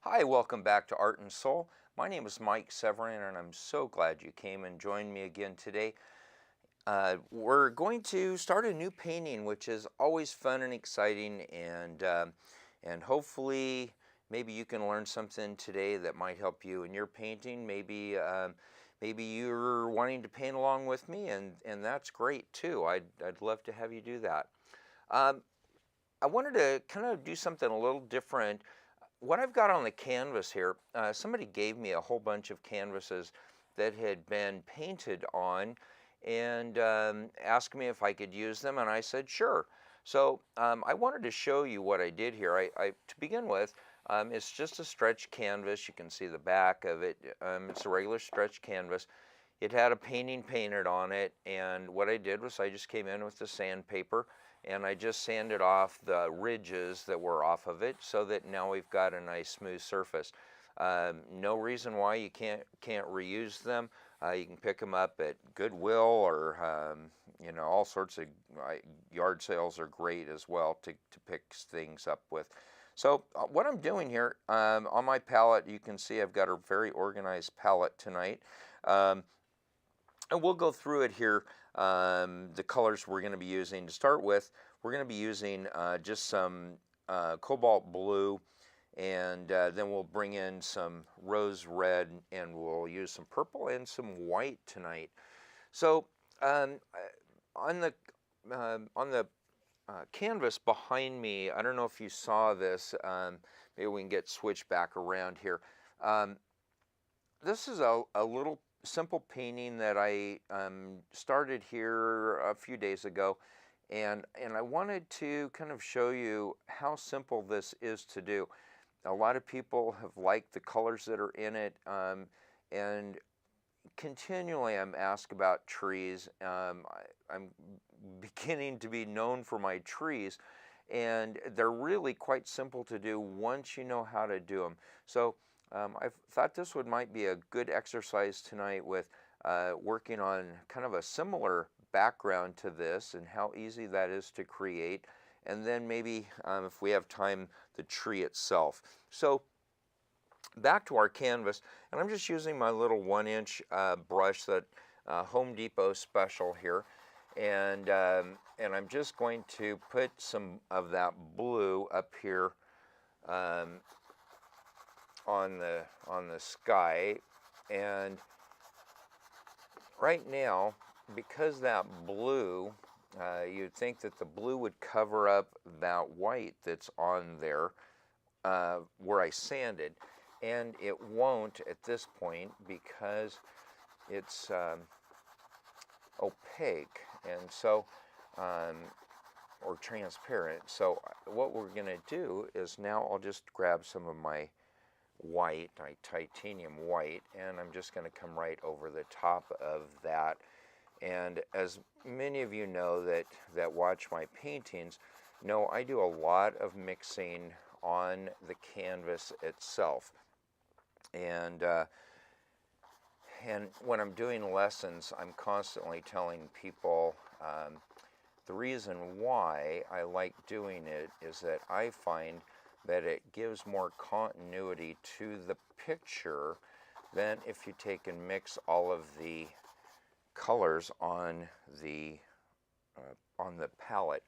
Hi, welcome back to Art and Soul. My name is Mike Severin, and I'm so glad you came and joined me again today. We're going to start a new painting, which is always fun and exciting, and hopefully, maybe you can learn something today that might help you in your painting. Maybe you're wanting to paint along with me, and that's great too. I'd love to have you do that. Um, I wanted to kind of do something a little different. What I've got on the canvas here, somebody gave me a whole bunch of canvases that had been painted on and asked me if I could use them, and I said sure. So I wanted to show you what I did here. To begin with, it's just a stretch canvas. You can see the back of it. It's a regular stretch canvas. It had a painting painted on it, and what I did was I just came in with the sandpaper and I just sanded off the ridges that were off of it so that now we've got a nice smooth surface. No reason why you can't reuse them. You can pick them up at Goodwill or all sorts of yard sales are great as well to pick things up with. So what I'm doing here on my palette, you can see I've got a very organized palette tonight. And we'll go through it here, the colors we're going to be using. To start with, we're going to be using just some cobalt blue, and then we'll bring in some rose red, and we'll use some purple and some white tonight. So on the canvas behind me, I don't know if you saw this, maybe we can get switched back around here. This is a little simple painting that I started here a few days ago, and I wanted to kind of show you how simple this is to do. A lot of people have liked the colors that are in it, and continually I'm asked about trees. I'm beginning to be known for my trees, and they're really quite simple to do once you know how to do them. So I thought this might be a good exercise tonight with working on kind of a similar background to this and how easy that is to create, and then maybe if we have time, the tree itself. So back to our canvas, and I'm just using my little 1-inch brush, that Home Depot special here, and I'm just going to put some of that blue up here on the sky. And right now, because that blue, you'd think that the blue would cover up that white that's on there where I sanded, and it won't at this point because it's opaque, and so or transparent. So what we're going to do is now I'll just grab some of my white, my titanium white, and I'm just going to come right over the top of that. And as many of you know that watch my paintings know, I do a lot of mixing on the canvas itself. And when I'm doing lessons, I'm constantly telling people the reason why I like doing it is that I find that it gives more continuity to the picture than if you take and mix all of the colors on the palette.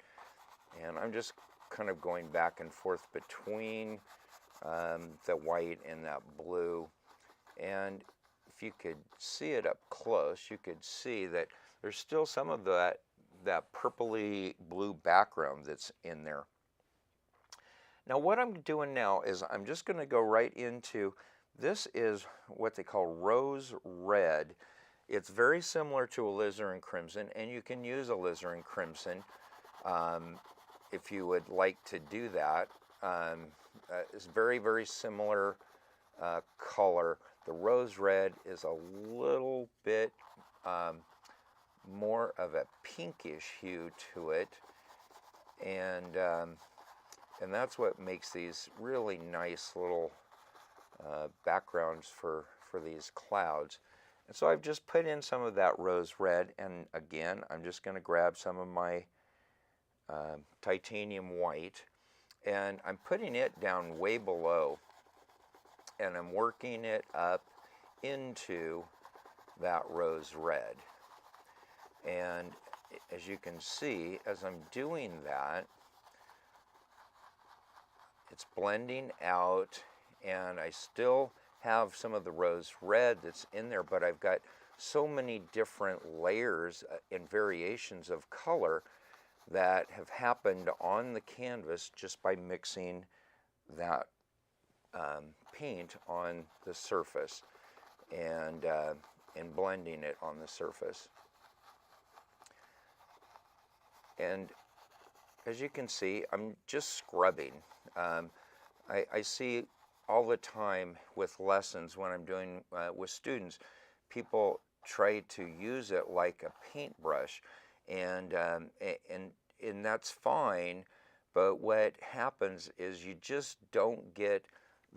And I'm just kind of going back and forth between the white and that blue. And if you could see it up close, you could see that there's still some of that purpley blue background that's in there. Now what I'm doing now is I'm just going to go right into, this is what they call rose red. It's very similar to alizarin crimson, and you can use alizarin crimson if you would like to do that. It's very, very similar color. The rose red is a little bit more of a pinkish hue to it, and that's what makes these really nice little backgrounds for these clouds. And so I've just put in some of that rose red, and again, I'm just going to grab some of my titanium white, and I'm putting it down way below and I'm working it up into that rose red. And as you can see, as I'm doing that, it's blending out, and I still have some of the rose red that's in there, but I've got so many different layers and variations of color that have happened on the canvas just by mixing that paint on the surface and blending it on the surface. And as you can see, I'm just scrubbing. I see all the time with lessons when I'm doing with students, people try to use it like a paintbrush, and that's fine. But what happens is you just don't get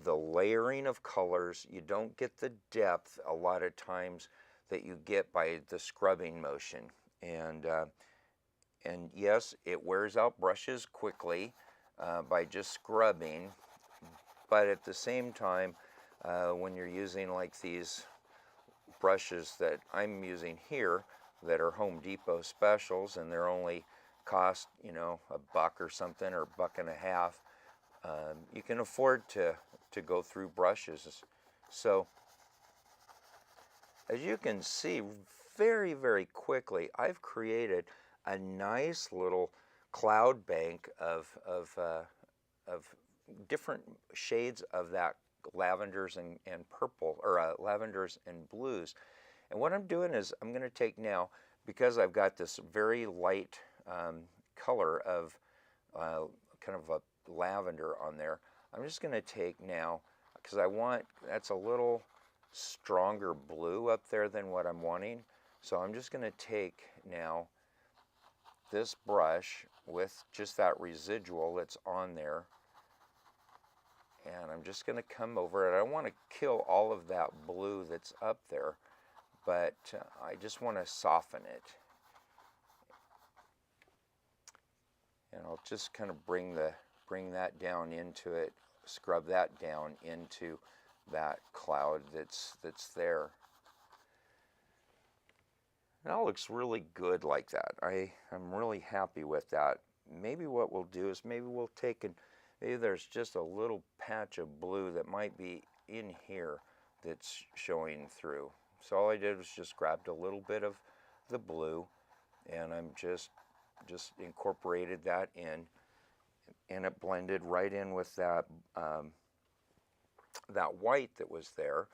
the layering of colors. You don't get the depth a lot of times that you get by the scrubbing motion. And yes, it wears out brushes quickly by just scrubbing, but at the same time, when you're using like these brushes that I'm using here that are Home Depot specials, and they're only cost, you know, $1 or something, or $1.50, you can afford to go through brushes. So as you can see, very, very quickly, I've created a nice little cloud bank of different shades of that lavenders and purple, or lavenders and blues. And what I'm doing is I'm going to take now, because I've got this very light color of kind of a lavender on there, I'm just going to take now, because I want, that's a little stronger blue up there than what I'm wanting. So I'm just going to take now this brush with just that residual that's on there, and I'm just going to come over it. I don't want to kill all of that blue that's up there, but I just want to soften it. And I'll just kind of bring that down into it, scrub that down into that cloud that's there. It all looks really good like that. I'm really happy with that. Maybe what we'll do is maybe we'll take and maybe there's just a little patch of blue that might be in here that's showing through. So all I did was just grabbed a little bit of the blue, and I'm just incorporated that in, and it blended right in with that that white that was there.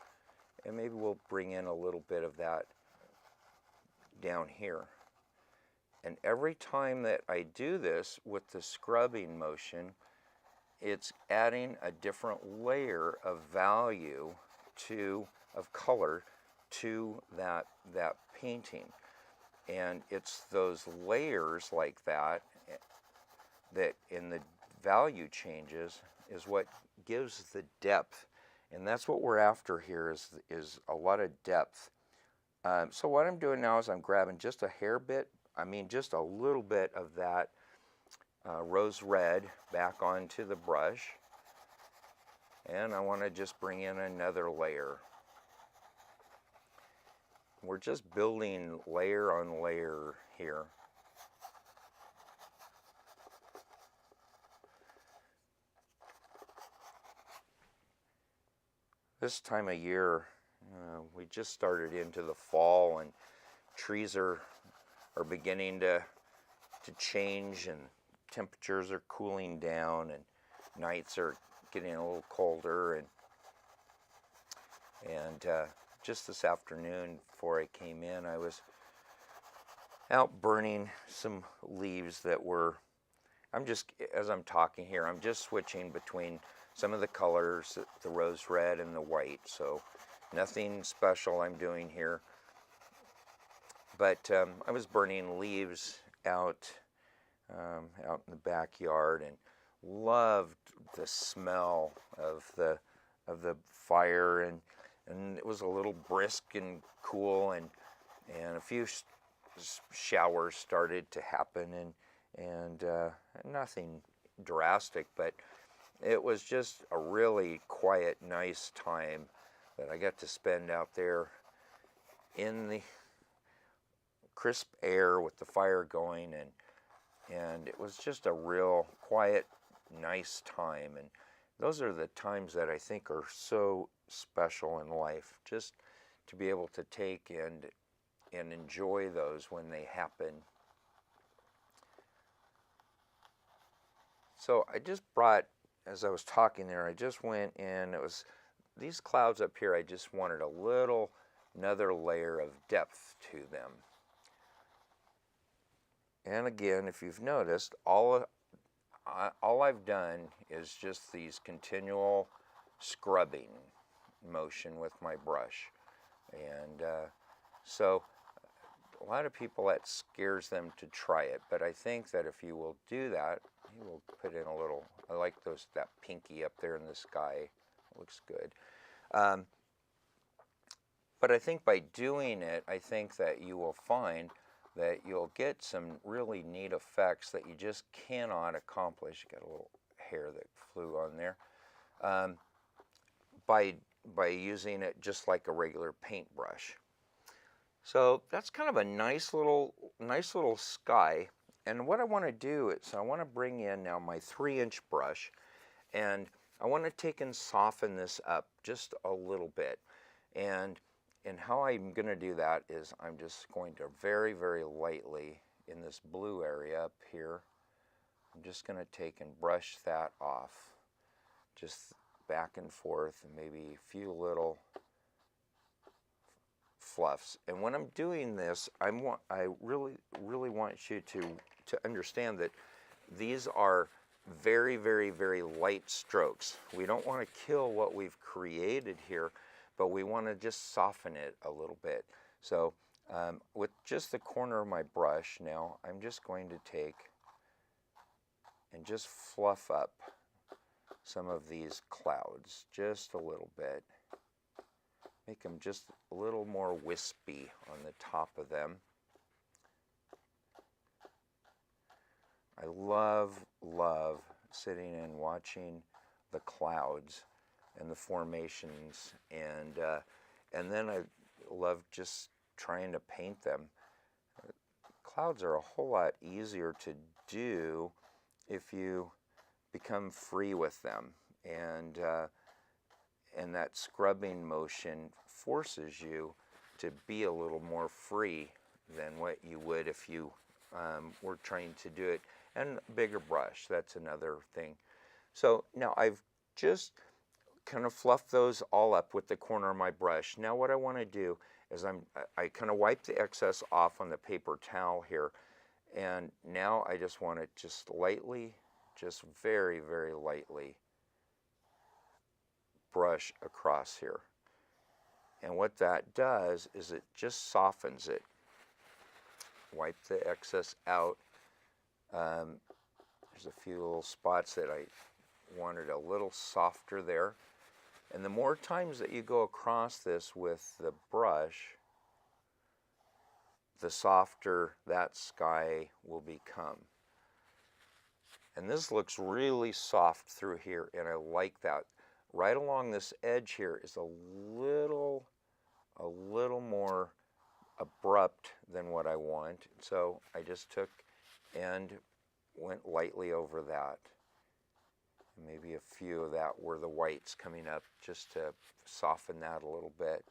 And maybe we'll bring in a little bit of that down here. And every time that I do this with the scrubbing motion, it's adding a different layer of value of color to that painting. And it's those layers like that that in the value changes is what gives the depth. And that's what we're after here, is a lot of depth. So what I'm doing now is I'm grabbing just a hair bit, just a little bit of that rose red back onto the brush. And I want to just bring in another layer. We're just building layer on layer here. This time of year, we just started into the fall, and trees are beginning to change, and temperatures are cooling down, and nights are getting a little colder, and just this afternoon before I came in, I was out burning some leaves that were, as I'm talking here, I'm just switching between some of the colors, the rose red and the white, so nothing special I'm doing here. But I was burning leaves out in the backyard, and loved the smell of the fire, and it was a little brisk and cool, and a few showers started to happen, and nothing drastic, but it was just a really quiet, nice time that I got to spend out there in the crisp air with the fire going, and it was just a real quiet, nice time. And those are the times that I think are so special in life, just to be able to take and enjoy those when they happen. So I just brought, as I was talking there, I just went in, it was these clouds up here, I just wanted another layer of depth to them. And again, if you've noticed, all I've done is just these continual scrubbing motion with my brush. And so a lot of people, that scares them to try it, but I think that if you will do that, you will put in a little, I like that pinky up there in the sky, it looks good. But I think by doing it, I think that you will find that you'll get some really neat effects that you just cannot accomplish. Got a little hair that flew on there. By using it just like a regular paintbrush. So that's kind of a nice little sky. And what I want to do is I want to bring in now my 3-inch brush, and I want to take and soften this up just a little bit. And how I'm going to do that is I'm just going to very, very lightly in this blue area up here, I'm just going to take and brush that off, just back and forth, and maybe a few little fluffs. And when I'm doing this, I really want you to understand that these are very, very, very light strokes. We don't want to kill what we've created here, but we want to just soften it a little bit. So with just the corner of my brush now, I'm just going to take and just fluff up some of these clouds just a little bit. Make them just a little more wispy on the top of them. I love sitting and watching the clouds and the formations, and then I love just trying to paint them. Clouds are a whole lot easier to do if you become free with them, and that scrubbing motion forces you to be a little more free than what you would if you were trying to do it. And a bigger brush, that's another thing. So now I've just kind of fluffed those all up with the corner of my brush. Now what I want to do is I kind of wipe the excess off on the paper towel here, and now I just want to just lightly, just very, very lightly brush across here. And what that does is it just softens it. Wipe the excess out. There's a few little spots that I wanted a little softer there. And the more times that you go across this with the brush, the softer that sky will become. And this looks really soft through here, and I like that. Right along this edge here is a little more abrupt than what I want. So I just took and went lightly over that. Maybe a few of that were the whites coming up, just to soften that a little bit.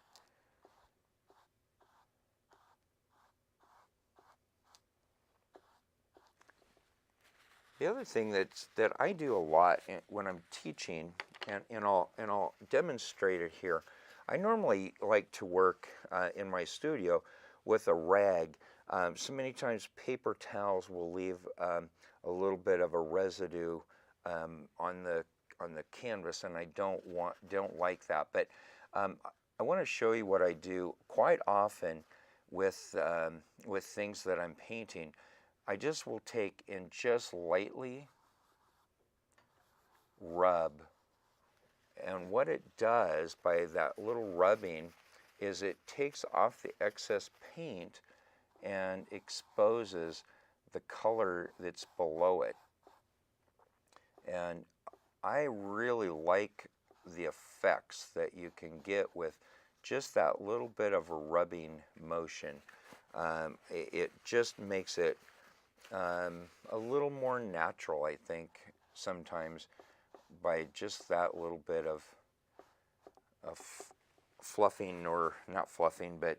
The other thing that I do a lot when I'm teaching, and I'll demonstrate it here. I normally like to work in my studio with a rag. So many times paper towels will leave a little bit of a residue on the canvas, and I don't like that. But I want to show you what I do quite often with things that I'm painting. I just will take and just lightly rub, and what it does by that little rubbing is it takes off the excess paint and exposes the color that's below it. And I really like the effects that you can get with just that little bit of a rubbing motion. It just makes it a little more natural, I think, sometimes by just that little bit of fluffing, or not fluffing, but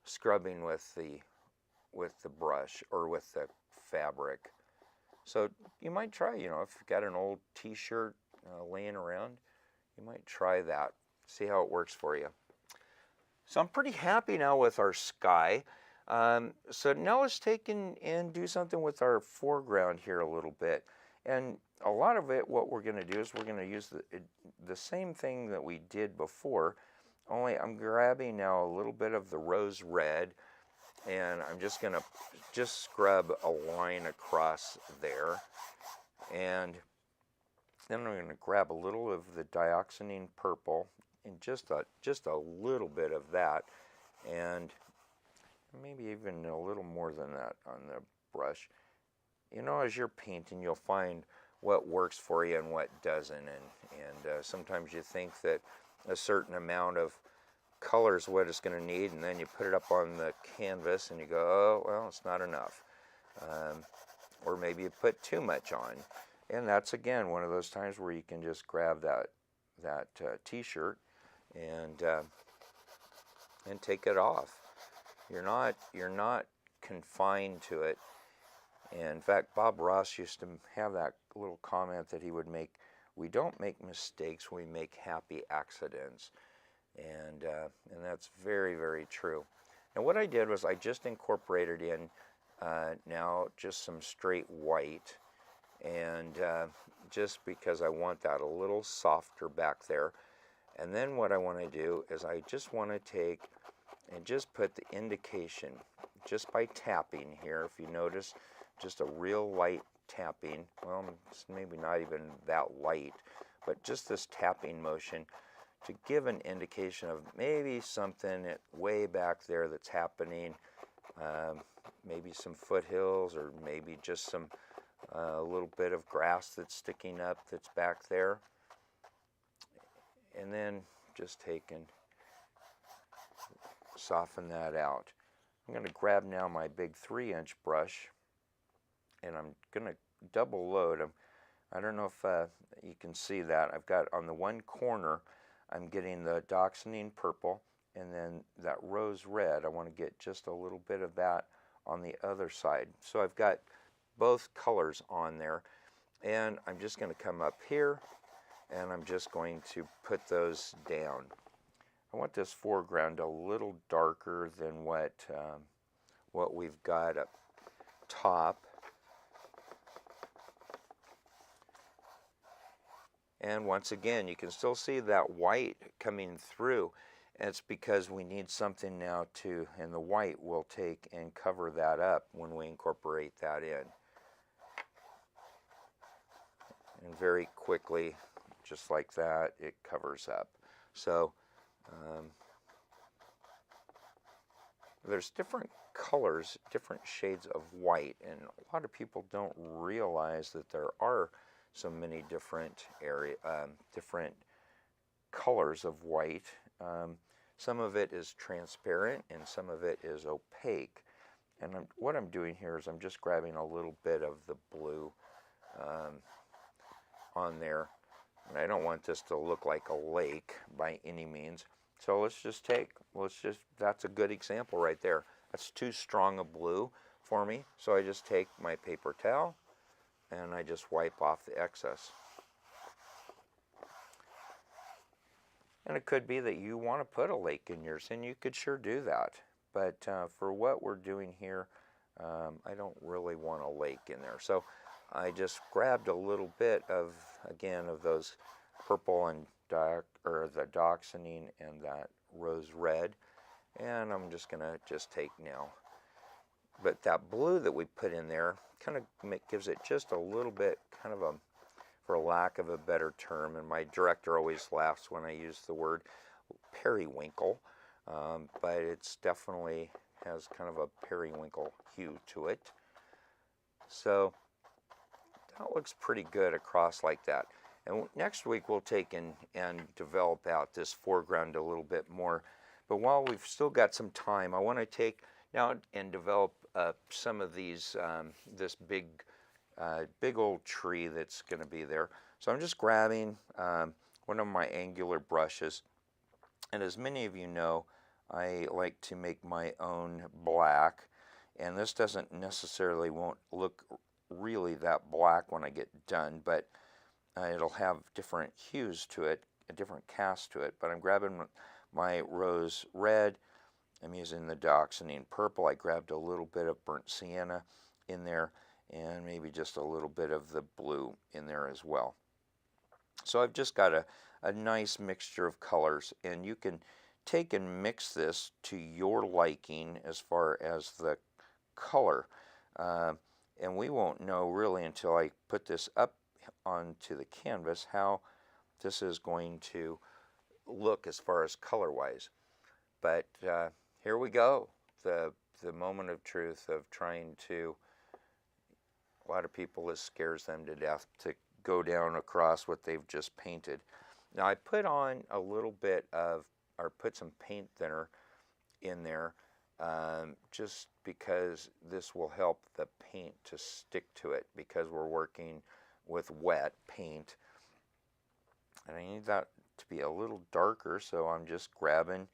scrubbing with the brush or with the fabric. So you might try, if you've got an old t-shirt laying around, you might try that, see how it works for you. So I'm pretty happy now with our sky. So now let's take and do something with our foreground here a little bit. And a lot of it, what we're going to do is we're going to use the same thing that we did before, only I'm grabbing now a little bit of the rose red, and I'm just going to scrub a line across there. And then I'm going to grab a little of the dioxazine purple, and just a little bit of that, and maybe even a little more than that on the brush. As you're painting, you'll find what works for you and what doesn't, and sometimes you think that a certain amount of color is what it's going to need, and then you put it up on the canvas and you go, oh, well, it's not enough. Or maybe you put too much on. And that's, again, one of those times where you can just grab that t-shirt and take it off. You're not confined to it. And in fact, Bob Ross used to have that little comment that he would make: we don't make mistakes, we make happy accidents. And that's very, very true. And what I did was I just incorporated in now just some straight white, and just because I want that a little softer back there. And then what I want to do is I just want to take and just put the indication, just by tapping here, if you notice, just a real light tapping. Well, it's maybe not even that light, but just this tapping motion to give an indication of maybe something way back there that's happening, maybe some foothills, or maybe just some a little bit of grass that's sticking up that's back there. And then just take and soften that out. I'm going to grab now my big 3-inch brush, and I'm going to double load them. I don't know if you can see that. I've got on the one corner, I'm getting the dioxazine purple, and then that rose red, I want to get just a little bit of that on the other side. So I've got both colors on there, and I'm just going to come up here, and I'm just going to put those down. I want this foreground a little darker than what we've got up top. And once again, you can still see that white coming through. And it's because we need something now and the white will take and cover that up when we incorporate that in. And very quickly, just like that, it covers up. So there's different colors, different shades of white, and a lot of people don't realize that there are so many different different colors of white. Some of it is transparent and some of it is opaque. And what I'm doing here is I'm just grabbing a little bit of the blue on there. And I don't want this to look like a lake by any means. So that's a good example right there. That's too strong a blue for me. So I just take my paper towel and I just wipe off the excess. And it could be that you want to put a lake in yours, and you could sure do that. But for what we're doing here, I don't really want a lake in there. So I just grabbed a little bit of, again, of those purple and the dioxazine and that rose red, and I'm just going to take now. But that blue that we put in there kind of gives it just a little bit, kind of a, for lack of a better term, and my director always laughs when I use the word periwinkle, but it's definitely has kind of a periwinkle hue to it. So that looks pretty good across like that. And next week we'll take and develop out this foreground a little bit more. But while we've still got some time, I want to take now and develop some of these, this big old tree that's going to be there. So I'm just grabbing one of my angular brushes. And as many of you know, I like to make my own black. And this doesn't necessarily won't look really that black when I get done, but it'll have different hues to it, a different cast to it. But I'm grabbing my rose red. I'm using the dioxazine purple. I grabbed a little bit of burnt sienna in there and maybe just a little bit of the blue in there as well. So I've just got a nice mixture of colors, and you can take and mix this to your liking as far as the color. And we won't know really until I put this up onto the canvas how this is going to look as far as color-wise. But here we go, the moment of truth of trying to, a lot of people, it scares them to death to go down across what they've just painted. Now I put on a little bit of, or put some paint thinner in there, just because this will help the paint to stick to it, because we're working with wet paint. And I need that to be a little darker, so I'm just grabbing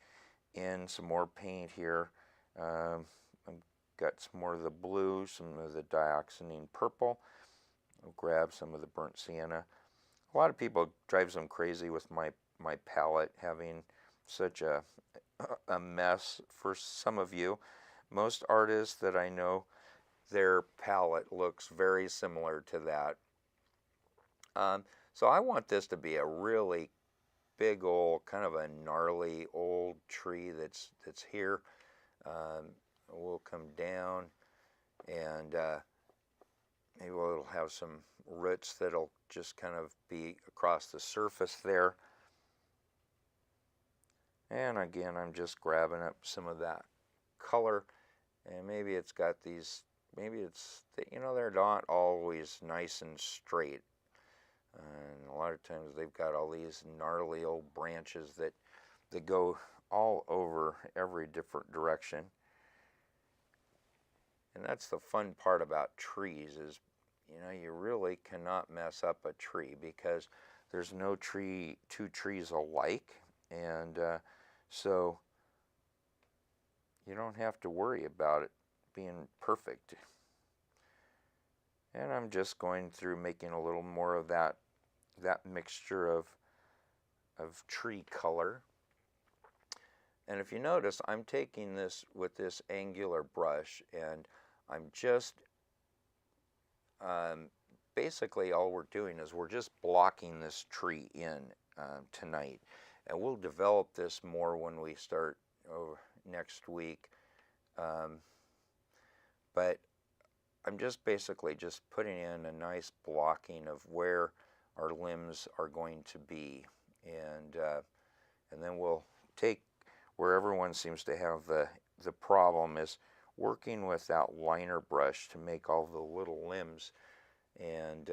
in some more paint here. I've got some more of the blue, some of the dioxazine purple. I'll grab some of the burnt sienna. A lot of people drives them crazy with my palette having such a mess. For some of you, most artists that I know, their palette looks very similar to that. So I want this to be a really big old, kind of a gnarly old tree that's here. We'll come down, and maybe it'll have some roots that'll just kind of be across the surface there. And again, I'm just grabbing up some of that color, and maybe it's got these, maybe it's, you know, they're not always nice and straight. And a lot of times they've got all these gnarly old branches that go all over every different direction. And that's the fun part about trees is, you know, you really cannot mess up a tree because there's no two trees alike. And so you don't have to worry about it being perfect. And I'm just going through making a little more of that mixture of tree color. And if you notice, I'm taking this with this angular brush, and I'm just basically all we're doing is we're just blocking this tree in tonight. And we'll develop this more when we start next week. But I'm just basically just putting in a nice blocking of where our limbs are going to be, and then we'll take where everyone seems to have the problem is working with that liner brush to make all the little limbs, and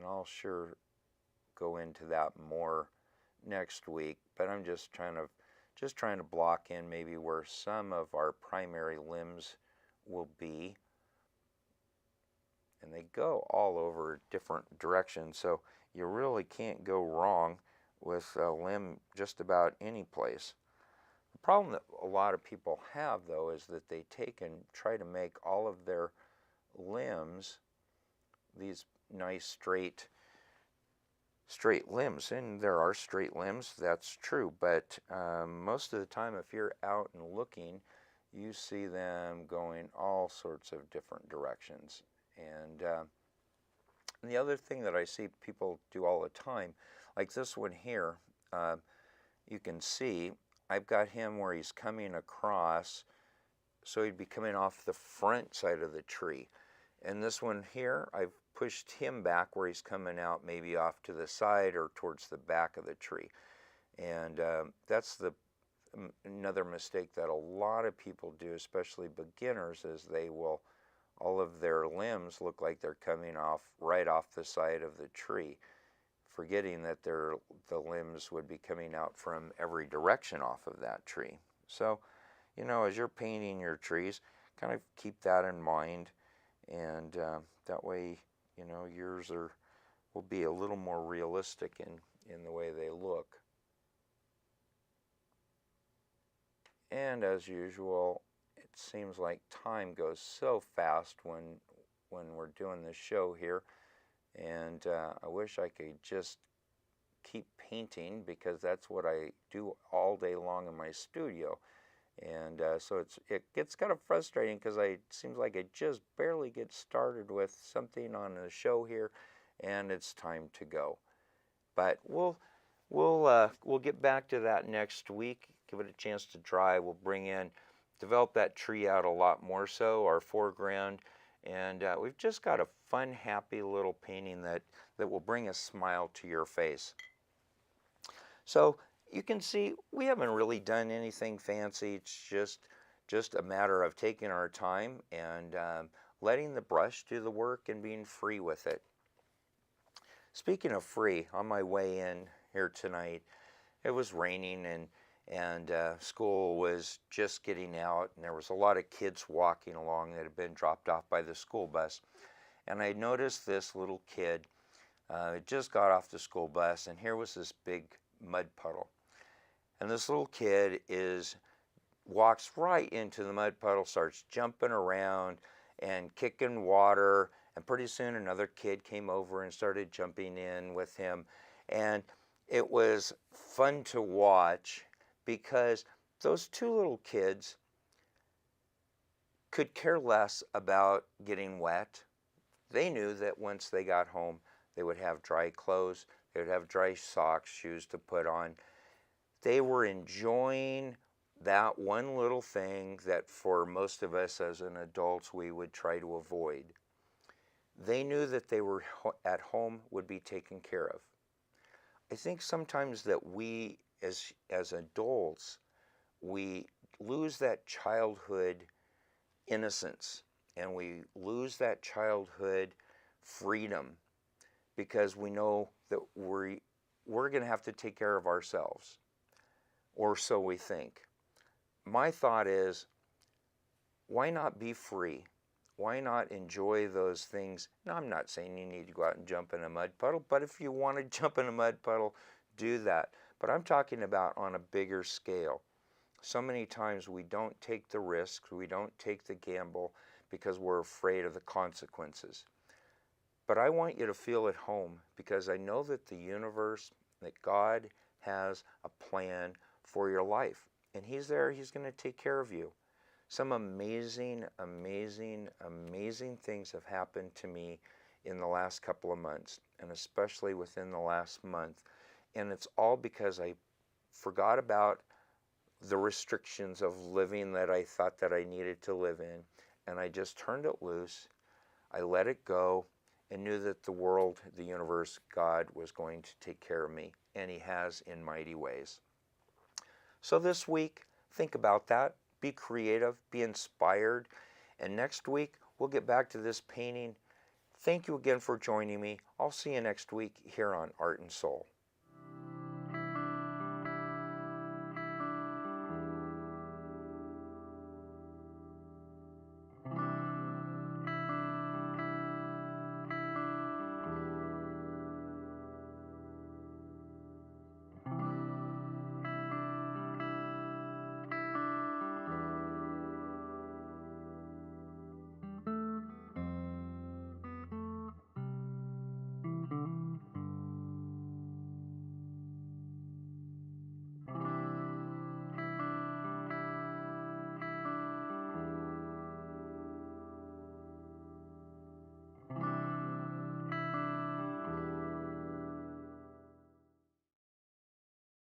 I'll sure go into that more next week. But I'm just trying to block in maybe where some of our primary limbs will be. And they go all over different directions, so you really can't go wrong with a limb just about any place. The problem that a lot of people have, though, is that they take and try to make all of their limbs these nice straight limbs. And there are straight limbs, that's true, but most of the time if you're out and looking, you see them going all sorts of different directions. And the other thing that I see people do all the time, like this one here, you can see I've got him where he's coming across, so he'd be coming off the front side of the tree. And this one here, I've pushed him back where he's coming out maybe off to the side or towards the back of the tree. And that's another mistake that a lot of people do, especially beginners, is they will all of their limbs look like they're coming off right off the side of the tree, forgetting that the limbs would be coming out from every direction off of that tree. So, you know, as you're painting your trees, kind of keep that in mind, and that way, you know, yours will be a little more realistic in the way they look. And as usual, it seems like time goes so fast when we're doing this show here, and I wish I could just keep painting, because that's what I do all day long in my studio. And so it gets kind of frustrating, because it seems like I just barely get started with something on the show here, and it's time to go. But we'll get back to that next week. Give it a chance to dry. We'll develop that tree out a lot more so, our foreground, and we've just got a fun, happy little painting that will bring a smile to your face. So you can see we haven't really done anything fancy. It's just a matter of taking our time and letting the brush do the work and being free with it. Speaking of free, on my way in here tonight, it was raining, and school was just getting out, and there was a lot of kids walking along that had been dropped off by the school bus. And I noticed this little kid just got off the school bus, and here was this big mud puddle. And this little kid walks right into the mud puddle, starts jumping around and kicking water, and pretty soon another kid came over and started jumping in with him. And it was fun to watch, because those two little kids could care less about getting wet. They knew that once they got home, they would have dry clothes, they would have dry socks, shoes to put on. They were enjoying that one little thing that for most of us as an adults we would try to avoid. They knew that they were at home, would be taken care of. I think sometimes that we as adults, we lose that childhood innocence, and we lose that childhood freedom, because we know that we're going to have to take care of ourselves, or so we think. My thought is, why not be free? Why not enjoy those things? Now, I'm not saying you need to go out and jump in a mud puddle, but if you want to jump in a mud puddle, do that. But I'm talking about on a bigger scale. So many times we don't take the risks, we don't take the gamble, because we're afraid of the consequences. But I want you to feel at home, because I know that the universe, that God has a plan for your life. And He's there, He's going to take care of you. Some amazing, amazing, amazing things have happened to me in the last couple of months, and especially within the last month. And it's all because I forgot about the restrictions of living that I thought that I needed to live in, and I just turned it loose. I let it go, and knew that the world, the universe, God was going to take care of me, and He has in mighty ways. So this week, think about that. Be creative, be inspired, and next week we'll get back to this painting. Thank you again for joining me. I'll see you next week here on Art and Soul.